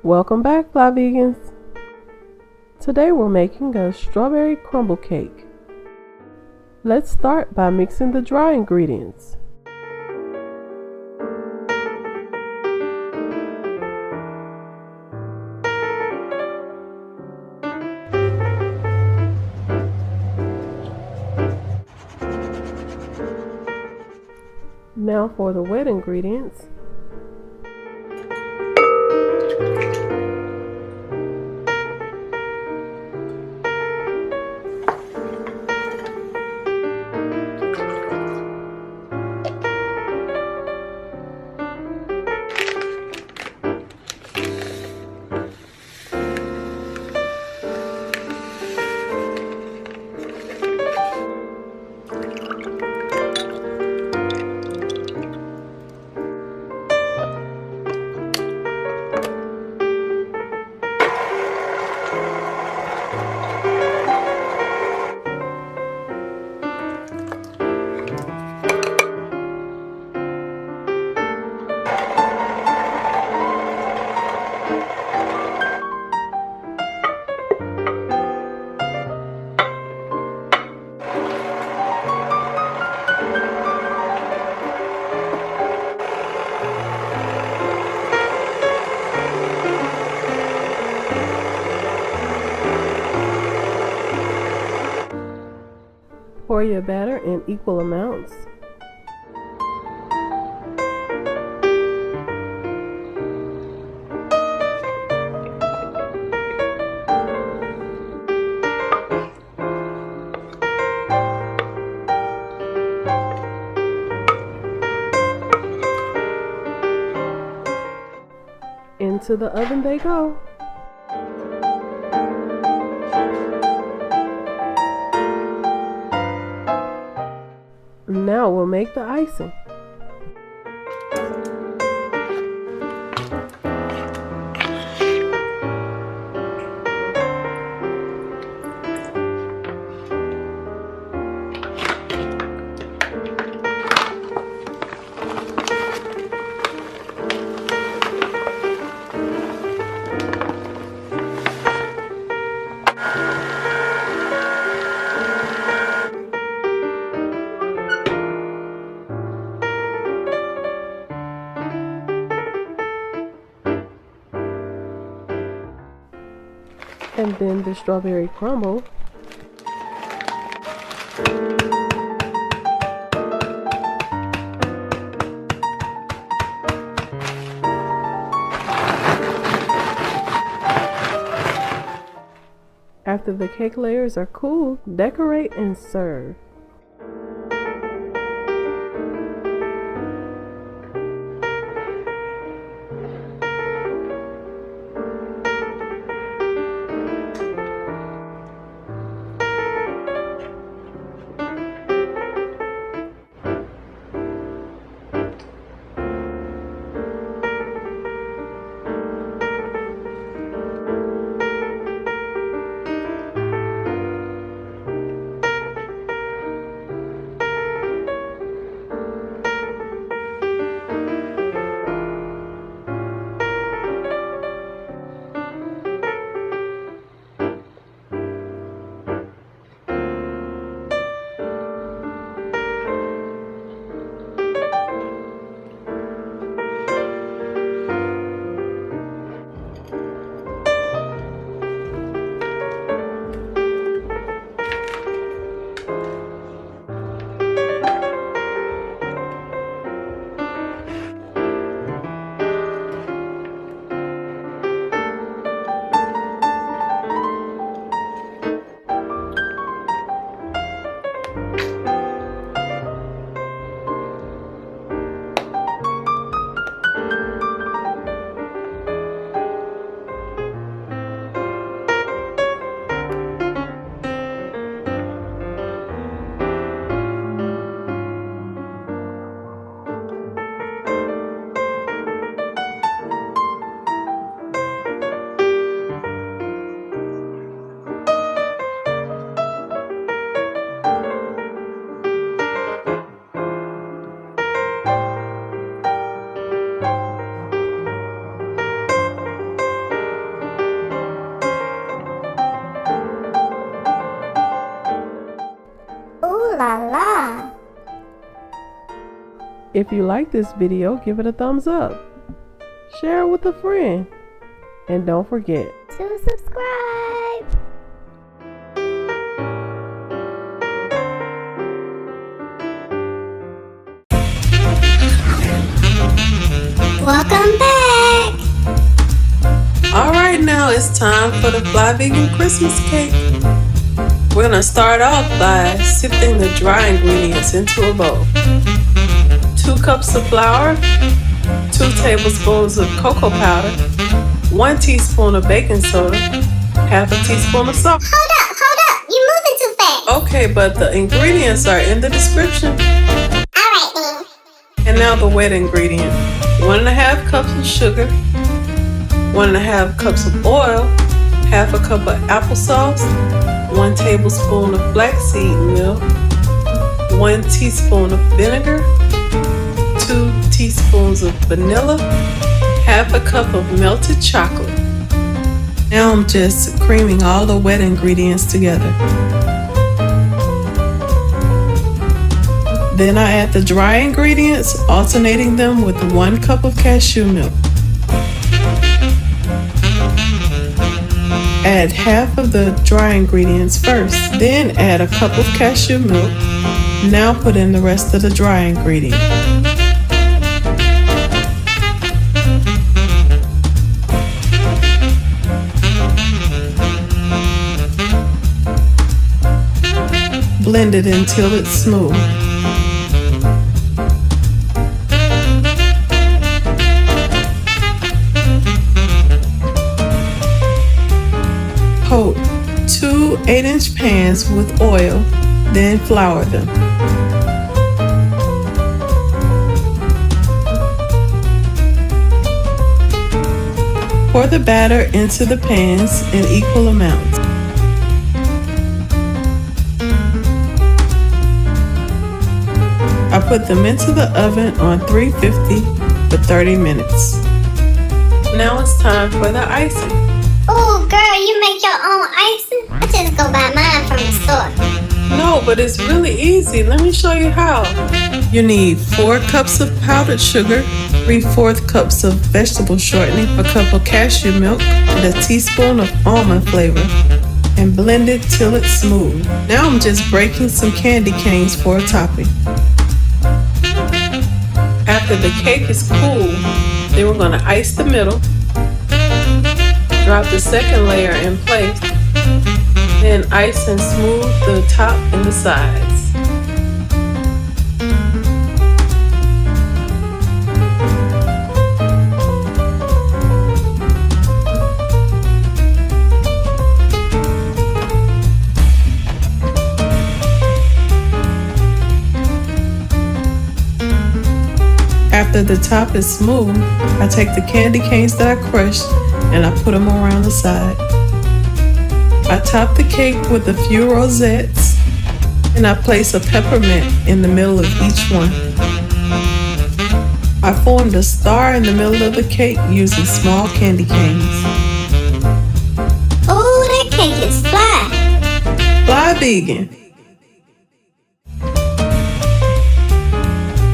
Welcome back, Fly Vegans. Today we're making a strawberry crumble cake. Let's start by mixing the dry ingredients. Now for the wet ingredients. Pour your batter in equal amounts. Into the oven they go. Now we'll make the icing. And then the strawberry crumble. After the cake layers are cool, decorate and serve. If you like this video, give it a thumbs up. Share it with a friend. And don't forget to subscribe. Welcome back. Alright, now it's time for the FIVB Christmas cake. We're going to start off by sifting the dry ingredients into a bowl. 2 cups of flour, 2 tablespoons of cocoa powder, 1 teaspoon of baking soda, half a teaspoon of salt. Hold up, you're moving too fast. Okay, but the ingredients are in the description. Alright then. And now the wet ingredient. 1.5 cups of sugar, 1.5 cups of oil, half a cup of applesauce, 1 tablespoon of flaxseed milk, 1 teaspoon of vinegar, 2 teaspoons of vanilla, half a cup of melted chocolate. Now I'm just creaming all the wet ingredients together. Then I add the dry ingredients, alternating them with 1 cup of cashew milk. Add half of the dry ingredients first, then add a cup of cashew milk. Now put in the rest of the dry ingredients. Blend it until it's smooth. Coat 2 8-inch pans with oil, then flour them. Pour the batter into the pans in equal amounts. I put them into the oven on 350 for 30 minutes. Now it's time for the icing. Oh girl, you make your own icing? I just go buy mine from the store. No, but it's really easy. Let me show you how. You need 4 cups of powdered sugar, 3/4 cups of vegetable shortening, a cup of cashew milk, and a teaspoon of almond flavor, and blend it till it's smooth. Now I'm just breaking some candy canes for a topping. After the cake is cool, then we're going to ice the middle, drop the second layer in place, then ice and smooth the top and the sides. After the top is smooth, I take the candy canes that I crushed and I put them around the side. I top the cake with a few rosettes and I place a peppermint in the middle of each one. I formed a star in the middle of the cake using small candy canes. Oh, that cake is fly. Fly vegan.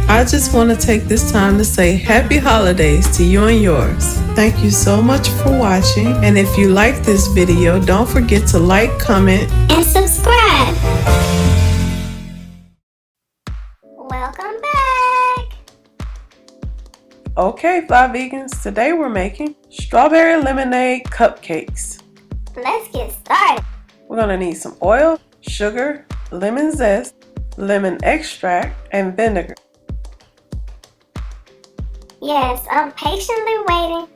I just want to take this time to say happy holidays to you and yours. Thank you so much for watching, and if you like this video, don't forget to like, comment, and subscribe. Welcome back. Okay, Fly Vegans, today we're making strawberry lemonade cupcakes. Let's get started. We're going to need some oil, sugar, lemon zest, lemon extract, and vinegar. Yes, I'm patiently waiting.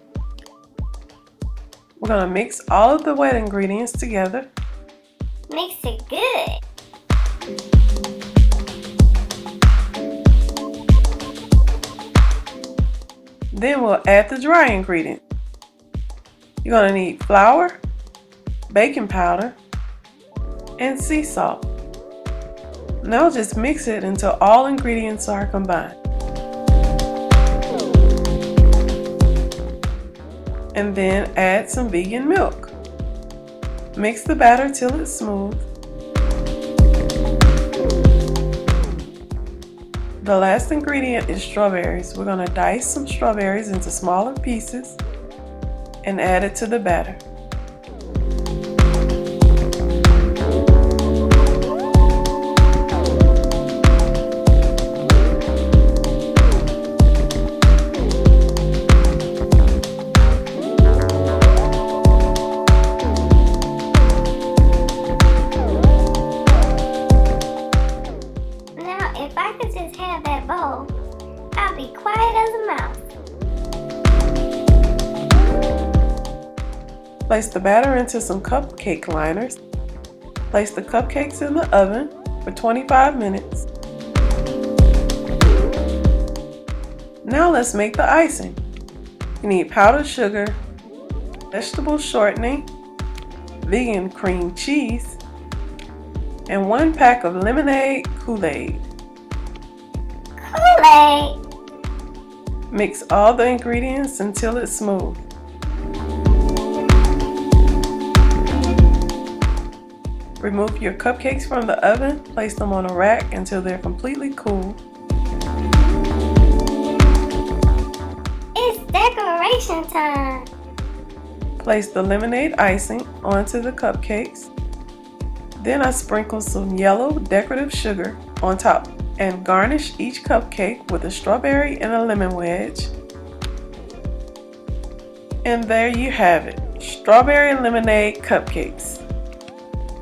We're going to mix all of the wet ingredients together. Mix it good. Then we'll add the dry ingredient. You're going to need flour, baking powder, and sea salt. Now just mix it until all ingredients are combined. And then add some vegan milk. Mix the batter till it's smooth. The last ingredient is strawberries. We're going to dice some strawberries into smaller pieces and add it to the batter. If I could just have that bowl, I'd be quiet as a mouse. Place the batter into some cupcake liners. Place the cupcakes in the oven for 25 minutes. Now let's make the icing. You need powdered sugar, vegetable shortening, vegan cream cheese, and 1 pack of lemonade Kool-Aid. Kool-Aid! Mix all the ingredients until it's smooth. Remove your cupcakes from the oven, place them on a rack until they're completely cool. It's decoration time! Place the lemonade icing onto the cupcakes. Then I sprinkle some yellow decorative sugar on top and garnish each cupcake with a strawberry and a lemon wedge. And there you have it, strawberry lemonade cupcakes.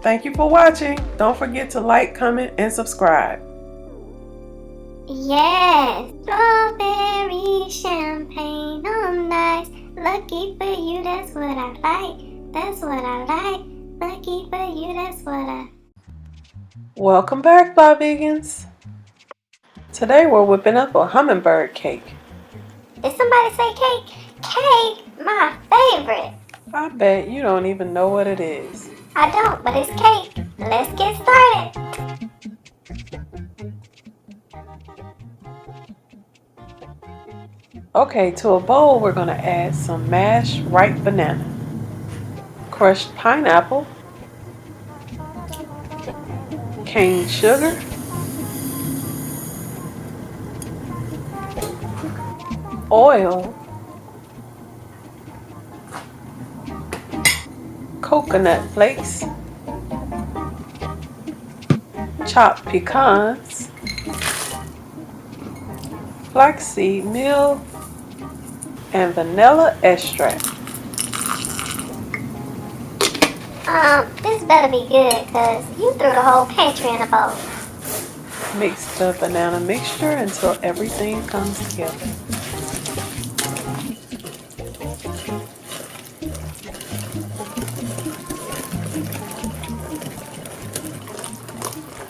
Thank you for watching. Don't forget to like, comment, and subscribe. Yes! Strawberry champagne on ice. Lucky for you, that's what I like. That's what I like. Lucky for you, that's what I... Welcome back, Fly Vegans. Today we're whipping up a hummingbird cake. Did somebody say cake? Cake, my favorite. I bet you don't even know what it is. I don't, but it's cake. Let's get started. Okay, to a bowl we're going to add some mashed ripe banana, crushed pineapple, cane sugar, oil, coconut flakes, chopped pecans, flaxseed meal, and vanilla extract. This better be good because you threw the whole pantry in a bowl. Mix the banana mixture until everything comes together.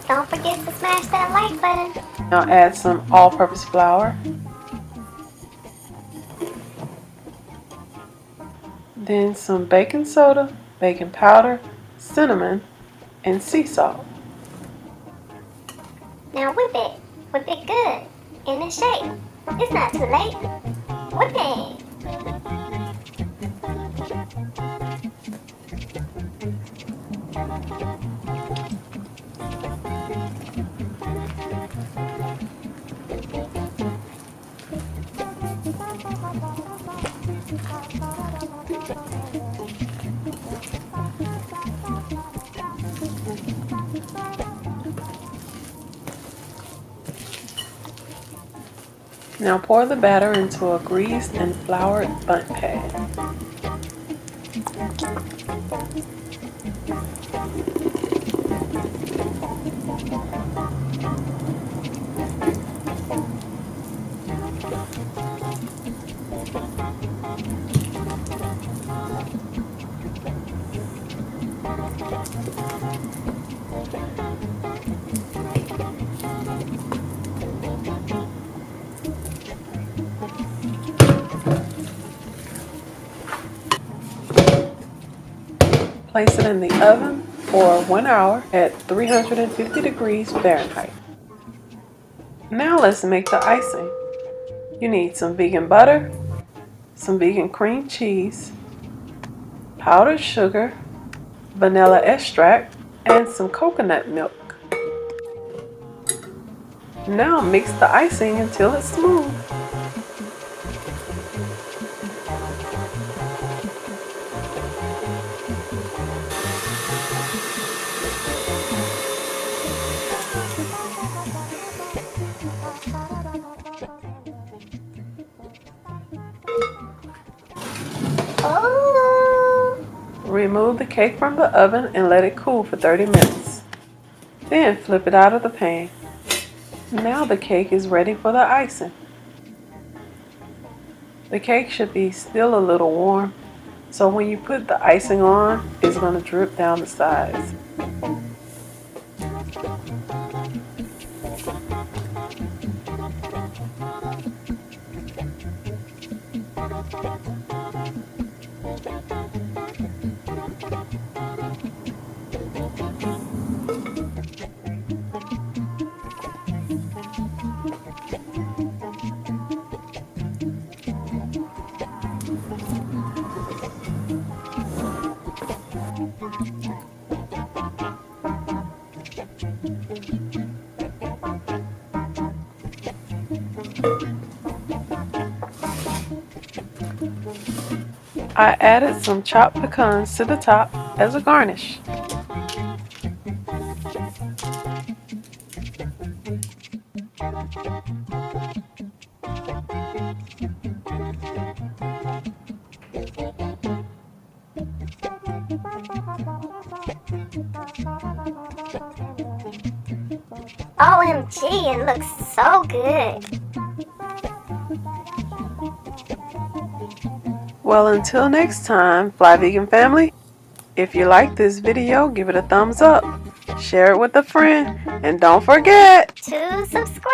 Don't forget to smash that like button. Now add some all-purpose flour. Then some baking soda, baking powder, cinnamon, and sea salt. Now whip it. Whip it good. In its shape. It's not too late. Whip it. Now pour the batter into a greased and floured bundt pad. Place it in the oven for 1 hour at 350 degrees Fahrenheit. Now let's make the icing. You need some vegan butter, some vegan cream cheese, powdered sugar, vanilla extract, and some coconut milk. Now mix the icing until it's smooth. Oh! Remove the cake from the oven and let it cool for 30 minutes. Then flip it out of the pan. Now the cake is ready for the icing. The cake should be still a little warm, so when you put the icing on, it's going to drip down the sides. I added some chopped pecans to the top as a garnish. OMG, it looks so good. Well, until next time, Fly Vegan family, if you like this video, give it a thumbs up, share it with a friend, and don't forget To subscribe.